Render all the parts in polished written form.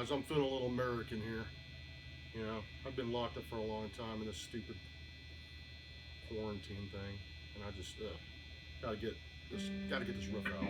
guys, I'm feeling a little American here. You know, I've been locked up for a long time in this stupid quarantine thing, and I just gotta get this roof out.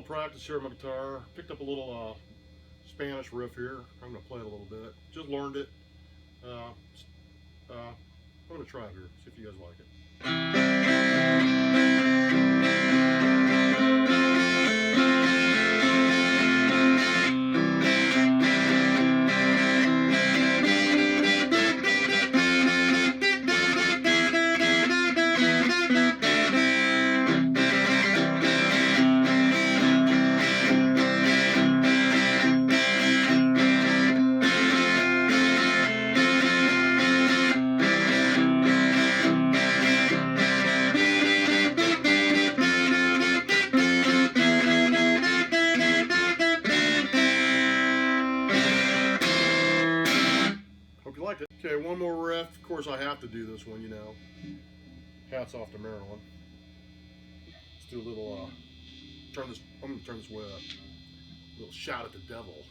Practice here on my guitar. Picked up a little Spanish riff here. I'm going to play it a little bit. Just learned it. I'm going to try it here, see if you guys like it. Okay, one more riff. Of course, I have to do this one, you know. Hats off to Maryland. Let's do a little, I'm going to turn this way up. A little shout at the devil.